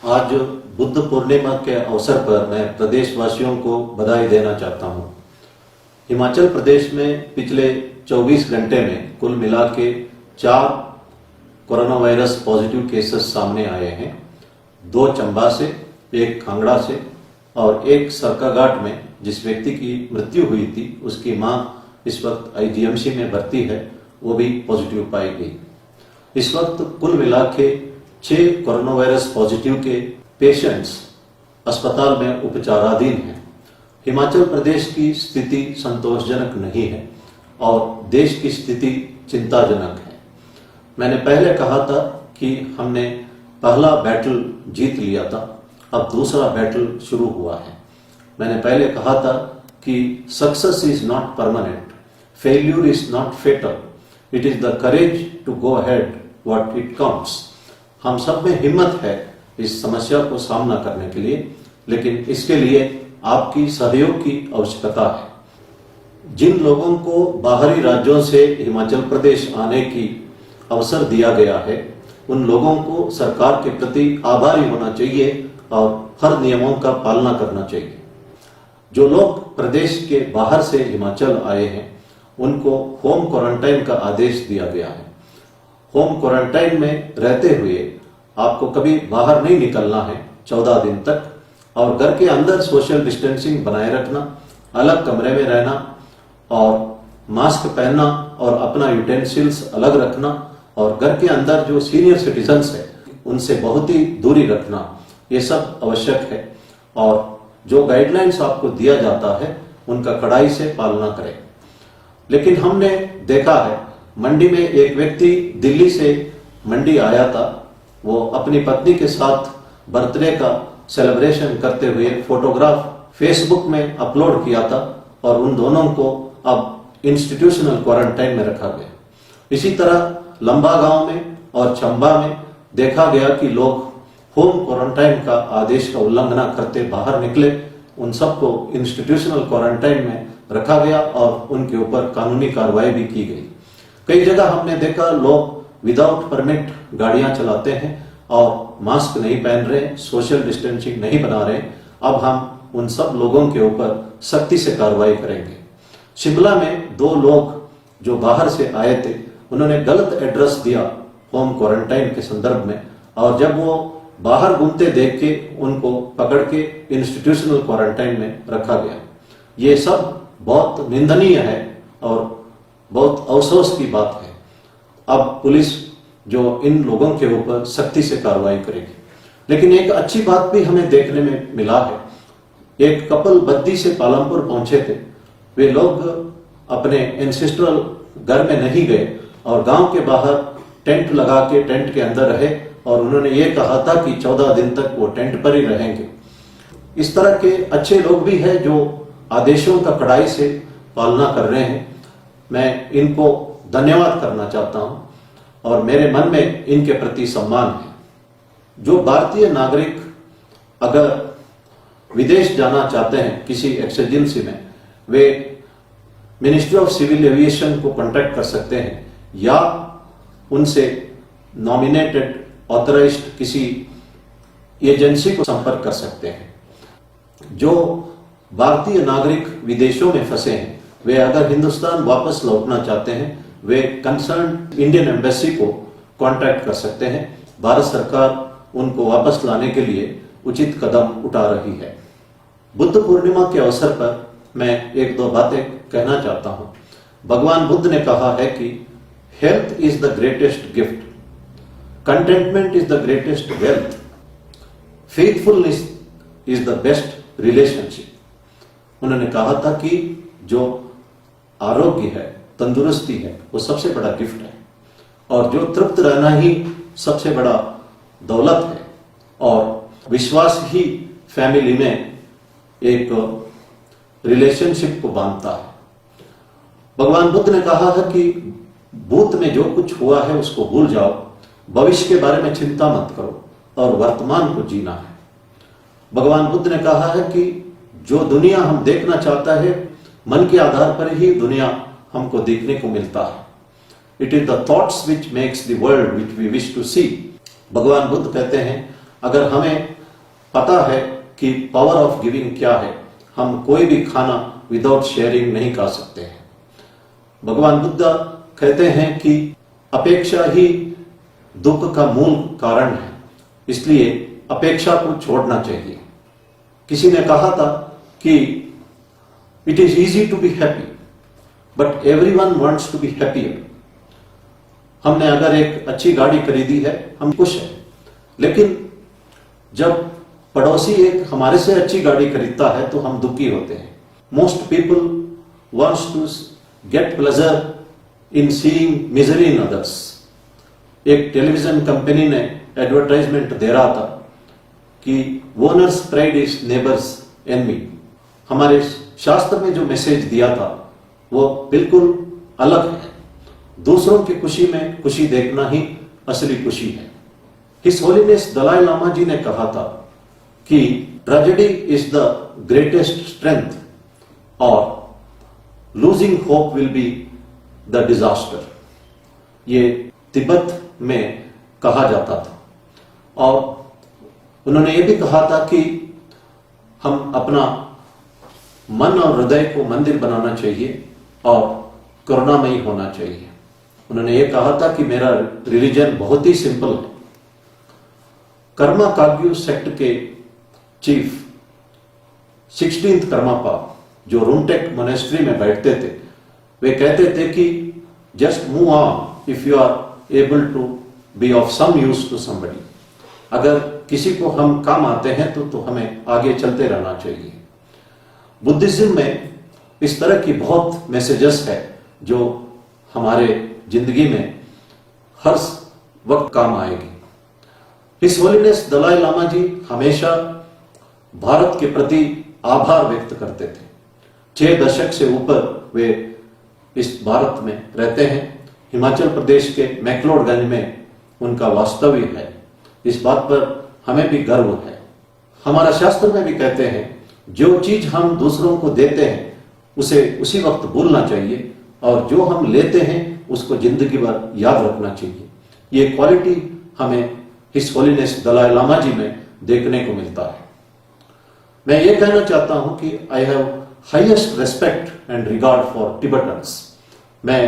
आज बुद्ध पूर्णिमा के अवसर पर मैं प्रदेशवासियों को बधाई देना चाहता हूं। हिमाचल प्रदेश में पिछले 24 घंटे में कुल मिला के 4 कोरोना वायरस पॉजिटिव केसेस सामने आए हैं। 2 चंबा से, 1 कांगड़ा से और 1 सरकाघाट में जिस व्यक्ति की मृत्यु हुई थी उसकी मां इस वक्त आईजीएमसी में भर्ती है, वो भी पॉजिटिव पाई गई। इस वक्त कुल मिला के 6 कोरोना वायरस पॉजिटिव के पेशेंट्स अस्पताल में उपचाराधीन हैं। हिमाचल प्रदेश की स्थिति संतोषजनक नहीं है और देश की स्थिति चिंताजनक है। मैंने पहले कहा था कि हमने पहला बैटल जीत लिया था, अब दूसरा बैटल शुरू हुआ है। मैंने पहले कहा था कि success is not permanent, failure is not fatal, it is the courage to go ahead what it comes. हम सब में हिम्मत है इस समस्या को सामना करने के लिए, लेकिन इसके लिए आपकी सहयोग की आवश्यकता है। जिन लोगों को बाहरी राज्यों से हिमाचल प्रदेश आने की अवसर दिया गया है, उन लोगों को सरकार के प्रति आभारी होना चाहिए और हर नियमों का पालना करना चाहिए। जो लोग प्रदेश के बाहर से हिमाचल आए हैं, उनको होम क्वारंटाइन का आदेश दिया गया है। होम क्वारंटाइन में रहते हुए आपको कभी बाहर नहीं निकलना है 14 दिन तक, और घर के अंदर सोशल डिस्टेंसिंग बनाए रखना, अलग कमरे में रहना और मास्क पहनना और अपना यूटेंसिल्स अलग रखना, और घर के अंदर जो सीनियर सिटीजन्स है उनसे बहुत ही दूरी रखना, ये सब आवश्यक है। और जो गाइडलाइंस आपको दिया जाता है उनका कड़ाई से पालना करें। लेकिन हमने देखा है, मंडी में एक व्यक्ति दिल्ली से मंडी आया था, वो अपनी पत्नी के साथ बर्थडे का सेलिब्रेशन करते हुए फोटोग्राफ फेसबुक में अपलोड किया था और उन दोनों को अब इंस्टीट्यूशनल क्वारंटाइन में रखा गया। इसी तरह लंबा गांव में और चंबा में देखा गया कि लोग होम क्वारंटाइन का आदेश का उल्लंघन करते बाहर निकले, उन सबको इंस्टीट्यूशनल क्वारंटाइन में रखा गया और उनके ऊपर कानूनी कार्रवाई भी की गई। कई जगह हमने देखा लोग विदाउट परमिट गाड़ियां चलाते हैं और मास्क नहीं पहन रहे, सोशल डिस्टेंसिंग नहीं बना रहे। अब हम उन सब लोगों के ऊपर सख्ती से कार्रवाई करेंगे। शिमला में 2 लोग जो बाहर से आए थे, उन्होंने गलत एड्रेस दिया होम क्वारंटाइन के संदर्भ में, और जब वो बाहर घूमते देख के उनको पकड़ के इंस्टीट्यूशनल क्वारंटाइन में रखा गया। ये सब बहुत निंदनीय है और बहुत अफसोस की बात है। अब पुलिस जो इन लोगों के ऊपर सख्ती से कार्रवाई करेगी। लेकिन एक अच्छी बात भी हमें देखने में मिला है। एक कपल बद्दी से पालमपुर पहुंचे थे। वे लोग अपने एंसेस्ट्रल घर में नहीं गए और गांव के बाहर टेंट लगा के टेंट के अंदर रहे, और उन्होंने ये कहा था कि 14 दिन तक वो टेंट पर ही रहेंगे। इस तरह के अच्छे लोग भी हैं जो आदेशों का कड़ाई से पालना कर रहे हैं। मैं इनको धन्यवाद करना चाहता हूं और मेरे मन में इनके प्रति सम्मान है। जो भारतीय नागरिक अगर विदेश जाना चाहते हैं किसी एक्सर्जेंसी में, वे मिनिस्ट्री ऑफ सिविल एविएशन को कांटेक्ट कर सकते हैं या उनसे नॉमिनेटेड ऑथराइज्ड किसी एजेंसी को संपर्क कर सकते हैं। जो भारतीय नागरिक विदेशों में फंसे हैं, वे अगर हिंदुस्तान वापस लौटना चाहते हैं, वे कंसर्न इंडियन एम्बेसी को कांटेक्ट कर सकते हैं। भारत सरकार उनको वापस लाने के लिए उचित कदम उठा रही है। बुद्ध पूर्णिमा के अवसर पर मैं 1-2 बातें कहना चाहता हूं। भगवान बुद्ध ने कहा है कि health is the greatest gift, contentment is the greatest wealth, faithfulness is the best relationship. उन्होंने कहा था कि जो आरोग्य है, तंदुरुस्ती है, वो सबसे बड़ा गिफ्ट है, और जो तृप्त रहना ही सबसे बड़ा दौलत है, और विश्वास ही फैमिली में एक रिलेशनशिप को बांधता है। भगवान बुद्ध ने कहा है कि भूत में जो कुछ हुआ है उसको भूल जाओ, भविष्य के बारे में चिंता मत करो और वर्तमान को जीना है। भगवान बुद्ध ने कहा है कि जो दुनिया हम देखना चाहता है, मन के आधार पर ही दुनिया हमको देखने को मिलता है। It is the thoughts which makes the world which we wish to see. भगवान बुद्ध कहते हैं अगर हमें पता है कि पावर ऑफ गिविंग क्या है, हम कोई भी खाना विदाउट शेयरिंग नहीं खा सकते हैं। भगवान बुद्ध कहते हैं कि अपेक्षा ही दुख का मूल कारण है, इसलिए अपेक्षा को छोड़ना चाहिए। किसी ने कहा था कि it is easy to be happy but everyone wants to be happier. हमने अगर एक अच्छी गाड़ी खरीदी है, हम खुश हैं, लेकिन जब पड़ोसी एक हमारे से अच्छी गाड़ी खरीदता है तो हम दुखी होते हैं। Most people wants to get pleasure in seeing misery in others. एक टेलीविजन कंपनी ने एडवर्टाइजमेंट दे रहा था कि owner's pride is neighbour's enemy. हमारे शास्त्र में जो मैसेज दिया था वो बिल्कुल अलग है। दूसरों की खुशी में खुशी देखना ही असली खुशी है। हिज होलीनेस दलाई लामा जी ने कहा था कि tragedy is the greatest strength और losing hope will be the disaster. ये तिब्बत में कहा जाता था। और उन्होंने ये भी कहा था कि हम अपना मन और हृदय को मंदिर बनाना चाहिए और करुणामयी होना चाहिए। उन्होंने ये कहा था कि मेरा रिलीजन बहुत ही सिंपल है। कर्मा काग्यू सेक्ट के चीफ 16th कर्मापा जो रुमटेक मोनेस्ट्री में बैठते थे, वे कहते थे कि just move on if you are able to be of some use to somebody. अगर किसी को हम काम आते हैं तो हमें आगे चलते रहना चाहिए। बुद्धिज्म में इस तरह की बहुत मैसेजेस है जो हमारे जिंदगी में हर वक्त काम आएगी। हिज होलीनेस दलाई लामा जी हमेशा भारत के प्रति आभार व्यक्त करते थे। 6 दशक से ऊपर वे इस भारत में रहते हैं। हिमाचल प्रदेश के मैक्लोडगंज में उनका वास्तव्य है। इस बात पर हमें भी गर्व है। हमारा शास्त्र में भी कहते हैं जो चीज हम दूसरों को देते हैं उसे उसी वक्त भूलना चाहिए और जो हम लेते हैं उसको जिंदगी भर याद रखना चाहिए। ये क्वालिटी हमें हिज होलीनेस दलाई लामा जी में देखने को मिलता है। मैं ये कहना चाहता हूं कि I have highest respect and regard for Tibetans. मैं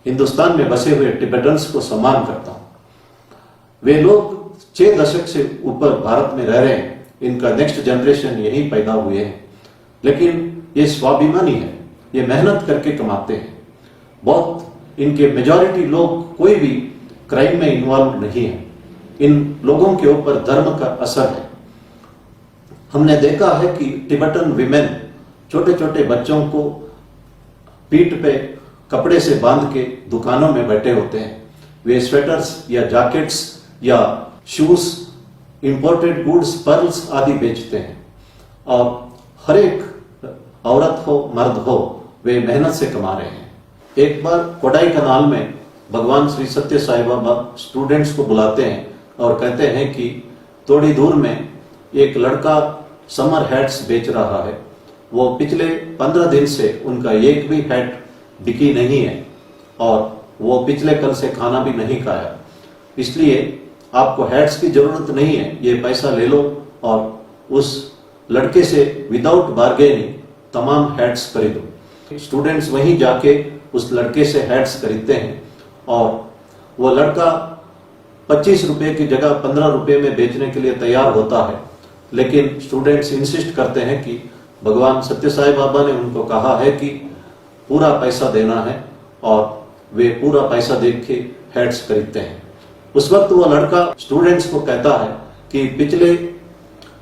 हिंदुस्तान में बसे हुए टिबेटन्स को सम्मान करता हूं। वे लोग 6 दशक से ऊपर भारत में रह रहे हैं। इनका नेक्स्ट जनरेशन यहीं पैदा हुए हैं, लेकिन ये स्वाभिमानी है, ये मेहनत करके कमाते हैं। बहुत इनके मेजॉरिटी लोग कोई भी क्राइम में इन्वॉल्व नहीं है। इन लोगों के ऊपर धर्म का असर है। हमने देखा है कि टिबेटन विमेन छोटे छोटे बच्चों को पीठ पे कपड़े से बांध के दुकानों में बैठे होते हैं। वे स्वेटर्स या जैकेट्स या शूज, इंपोर्टेड गुड्स, पर्ल्स आदि बेचते हैं और हर एक औरत हो मर्द हो वे मेहनत से कमा रहे हैं। एक बार कोडाई कनाल में भगवान श्री सत्य साई बाबा स्टूडेंट्स को बुलाते हैं और कहते हैं कि थोड़ी दूर में एक लड़का समर हैट्स बेच रहा है। वो पिछले 15 दिन से उनका एक भी हैट बिकी नहीं है और वो पिछले कल से खाना भी नहीं खाया। इसलिए आपको हैट्स की जरूरत नहीं है, ये पैसा ले लो और उस लड़के से विदाउट बार्गेनिंग तमाम हैट्स खरीदो। स्टूडेंट्स वहीं जाके उस लड़के से हैट्स खरीदते हैं और वो लड़का 25 रुपए की जगह 15 रुपए में बेचने के लिए तैयार होता है। लेकिन स्टूडेंट्स इंसिस्ट करते हैं कि भगवान सत्य साई बाबा ने उनको कहा है कि पूरा पैसा देना है और वे पूरा पैसा दे के हैट्स खरीदते हैं। उस वक्त वो लड़का स्टूडेंट्स को कहता है कि पिछले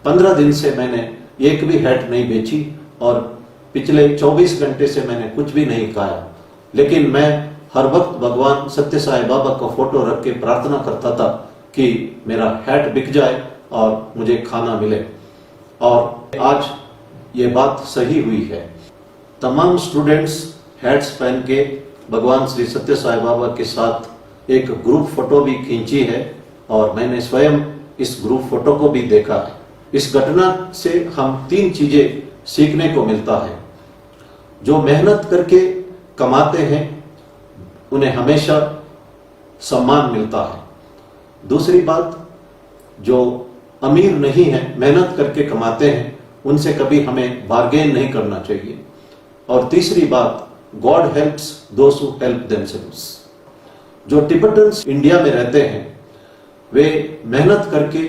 15 दिन से मैंने एक भी हैट नहीं बेची और पिछले 24 घंटे से मैंने कुछ भी नहीं खाया, लेकिन मैं हर वक्त भगवान सत्य साई बाबा का फोटो रख के प्रार्थना करता था कि मेरा हैट बिक जाए और मुझे खाना मिले। और आज ये बात सही हुई है। तमाम स्टूडेंट्स हैट्स पहन के भगवान श्री सत्य साई बाबा के साथ एक ग्रुप फोटो भी खींची है और मैंने स्वयं इस ग्रुप फोटो को भी देखा है। इस घटना से हम 3 चीजें सीखने को मिलता है। जो मेहनत करके कमाते हैं उन्हें हमेशा सम्मान मिलता है। दूसरी बात, जो अमीर नहीं है, मेहनत करके कमाते हैं, उनसे कभी हमें बार्गेन नहीं करना चाहिए। और तीसरी बात, God helps those who help themselves. जो टिबेटन्स इंडिया में रहते हैं वे मेहनत करके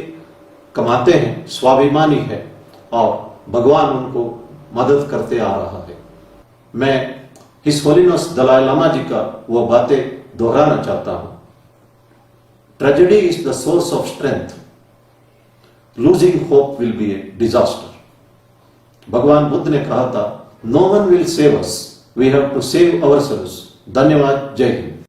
कमाते हैं, स्वाभिमानी है और भगवान उनको मदद करते आ रहा है। मैं हिज होलिनेस दलाई लामा जी का वो बातें दोहराना चाहता हूं। Tragedy is the source of strength, losing hope will be a disaster. भगवान बुद्ध ने कहा था, no one will save us, we have to save ourselves. धन्यवाद। जय हिंद।